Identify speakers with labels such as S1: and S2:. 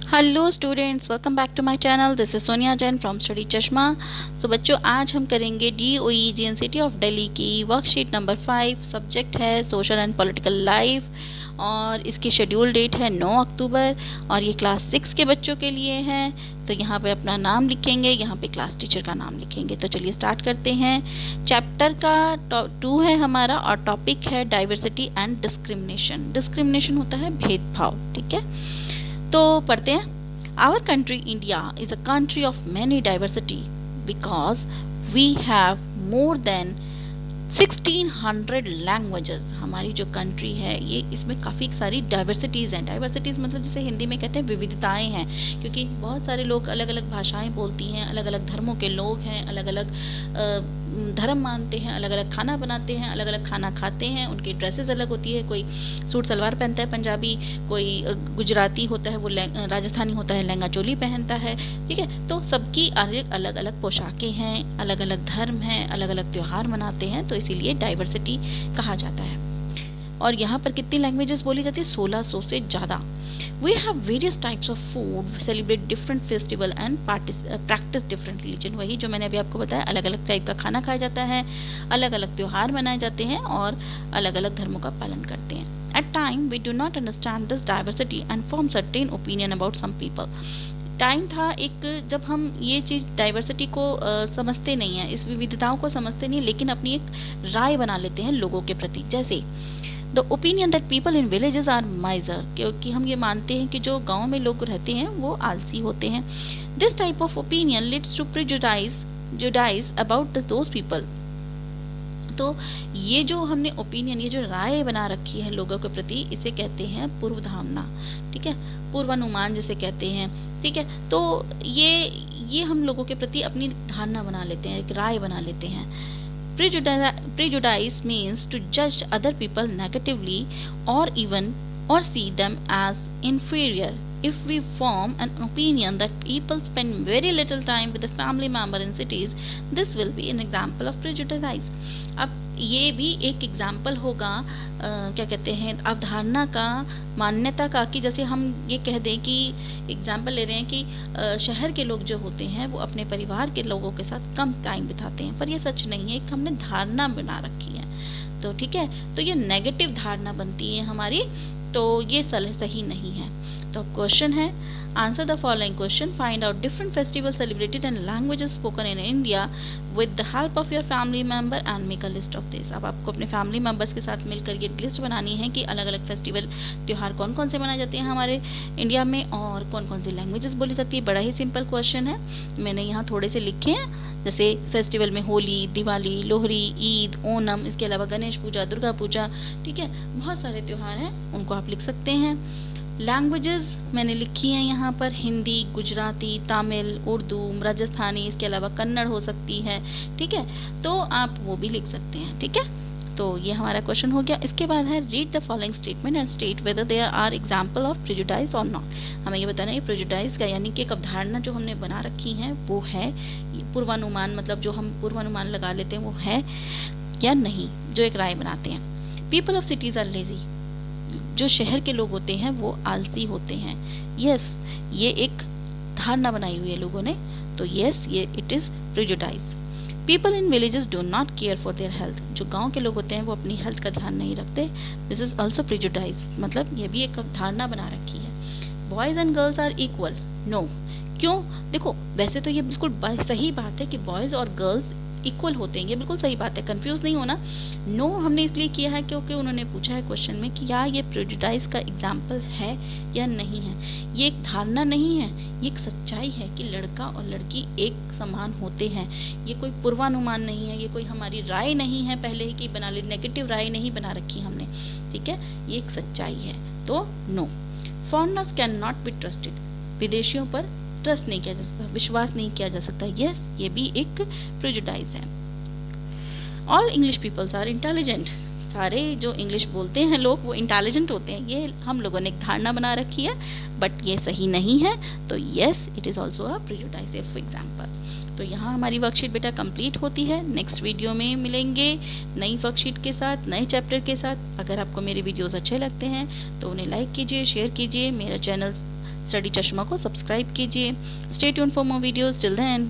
S1: Hello students, welcome back to my channel. This is Sonia Jain from Study Chashma. तो बच्चों, आज हम करेंगे DOE GNCT ऑफ दिल्ली की वर्कशीट नंबर 5। सब्जेक्ट है सोशल एंड पॉलिटिकल लाइफ और इसकी शेड्यूल डेट है 9 अक्टूबर और ये क्लास 6 के बच्चों के लिए है। तो यहाँ पे अपना नाम लिखेंगे, यहाँ पे क्लास टीचर का नाम लिखेंगे। तो चलिए स्टार्ट करते हैं। चैप्टर का 2 है हमारा और टॉपिक है डाइवर्सिटी एंड डिस्क्रिमिनेशन। डिस्क्रिमिनेशन होता है भेदभाव, ठीक है। तो पढ़ते हैं। Our country India is a country of many diversity because we have more than 1600 languages. हमारी जो कंट्री है ये, इसमें काफ़ी सारी डाइवर्सिटीज़ हैं। डाइवर्सिटीज़ मतलब जिसे हिंदी में कहते हैं विविधताएं हैं, क्योंकि बहुत सारे लोग अलग अलग भाषाएं बोलती हैं, अलग अलग धर्मों के लोग हैं, अलग अलग धर्म मानते हैं, अलग अलग खाना बनाते हैं, अलग अलग खाना खाते हैं, उनकी ड्रेसेस अलग होती है। कोई सूट सलवार पहनता है पंजाबी, कोई गुजराती होता है वो राजस्थानी होता है लहंगा चोली पहनता है, ठीक है। तो सबकी अलग अलग पोशाकें हैं, अलग अलग धर्म हैं, अलग अलग त्यौहार मनाते हैं, तो इसीलिए डाइवर्सिटी कहा जाता है। और यहाँ पर कितनी लैंग्वेजेस बोली जाती है? 1600 से ज़्यादा। We have various types of food, celebrate different festival and practice different religion। वही जो मैंने अभी आपको बताया, अलग अलग टाइप का खाना खाया जाता है, अलग अलग त्योहार मनाए जाते हैं और अलग अलग धर्मों का पालन करते हैं। At time we do not understand this diversity and form certain opinion about some people। Time था एक जब हम ये चीज़ डाइवर्सिटी को समझते नहीं हैं, इस विविधताओं को समझते नहीं, लेकिन अपनी एक राय बना लेते हैं लोगों के प्रति। जैसे the opinion that people in villages are miser, क्योंकि हम ये मानते हैं कि जो गांव में लोग रहते हैं वो आलसी होते हैं। This type of opinion leads to prejudice about those people. तो ये जो हमने ओपिनियन, ये जो राय बना रखी है लोगों के प्रति, इसे कहते हैं पूर्व धारणा, ठीक है, पूर्वानुमान जिसे कहते हैं, ठीक है। तो ये हम लोगों के प्रति अपनी धारणा बना लेते हैं, एक राय बना लेते हैं। Prejudice means to judge other people negatively or see them as inferior. If we form an opinion that people spend very little time with a family member in cities, this will be an example of prejudice। अब ये भी एक example होगा क्या कहते हैं, अवधारणा का, मान्यता का, कि जैसे हम ये कह दें कि एग्जाम्पल ले रहे हैं कि शहर के लोग जो होते हैं वो अपने परिवार के लोगों के साथ कम टाइम बिताते हैं, पर ये सच नहीं है, एक हमने धारणा बना रखी है। तो ठीक है, तो ये नेगेटिव धारणा बनती है हमारी, तो ये सही नहीं है। तो क्वेश्चन है, answer the following question, find out different festival celebrated and languages spoken in India with the help of your family member and make a list of this. अब आपको अपने फैमिली मेंबर्स के साथ मिलकर ये लिस्ट बनानी है कि अलग अलग फेस्टिवल, त्यौहार कौन कौन से मनाए जाते हैं हमारे इंडिया में और कौन कौन सी लैंग्वेजेस बोली जाती है। बड़ा ही सिंपल क्वेश्चन है, मैंने यहाँ थोड़े से लिखे हैं। जैसे फेस्टिवल में होली, दिवाली, लोहड़ी, ईद, ओणम, इसके अलावा गणेश पूजा, दुर्गा पूजा, ठीक है, बहुत सारे त्यौहार हैं, उनको आप लिख सकते हैं। लैंग्वेजेस मैंने लिखी हैं यहाँ पर, हिंदी, गुजराती, तमिल, उर्दू, राजस्थानी, इसके अलावा कन्नड़ हो सकती है, ठीक है, तो आप वो भी लिख सकते हैं, ठीक है। तो ये हमारा क्वेश्चन हो गया। इसके बाद है, read the following statement and state whether there are example of prejudice और नॉट। हमें ये बताना है प्रेजुडाइज का, यानी कि एक अवधारणा जो हमने बना रखी है वो है पूर्वानुमान, मतलब जो हम पूर्वानुमान लगा लेते हैं वो है या नहीं, जो एक राय बनाते हैं। People of cities are lazy, जो शहर के लोग होते हैं वो आलसी होते हैं। यस, ये एक धारणा बनाई हुई है लोगों ने, तो यस, ये it is prejudice. People in villages do not care for their health, जो गांव के लोग होते हैं वो अपनी हेल्थ का ध्यान नहीं रखते, दिस इज ऑल्सो प्रेजुडाइज, मतलब ये भी एक धारणा बना रखी है। Boys and girls are equal, no, क्यों? देखो, वैसे तो ये बिल्कुल सही बात है कि बॉयज और गर्ल्स इक्वल होते हैं, ये बिल्कुल सही बात है, कंफ्यूज नहीं होना। नो हमने इसलिए किया है क्योंकि उन्होंने पूछा है क्वेश्चन में कि या ये प्रेजुडाइज का एग्जाम्पल है या नहीं है। ये एक धारणा नहीं है, ये एक सच्चाई है कि लड़का और लड़की एक समान होते हैं। ये कोई पूर्वानुमान नहीं है, ये कोई हमारी राय नहीं है पहले ही कि बना ली, नेगेटिव राय नहीं बना रखी हमने, ठीक है, ये एक सच्चाई है। तो no. Foreigners can not be trusted, विदेशियों पर ट्रस्ट नहीं किया जा सकता, विश्वास नहीं किया जा सकता, यस, ये भी एक प्रेजुडाइज है। All English peoples are intelligent, सारे जो इंग्लिश बोलते हैं लोग वो इंटेलिजेंट होते हैं, ये हम लोगों ने एक धारणा बना रखी है, बट ये सही नहीं है, तो yes, it is also a prejudice example. तो यहाँ हमारी वर्कशीट बेटा कंप्लीट होती है। नेक्स्ट वीडियो में मिलेंगे नई वर्कशीट के साथ, नए चैप्टर के साथ। अगर आपको मेरे वीडियोस अच्छे लगते हैं तो उन्हें लाइक कीजिए, शेयर कीजिए, मेरा चैनल स्टडी चश्मा को सब्सक्राइब कीजिए। Stay tune for more videos till then.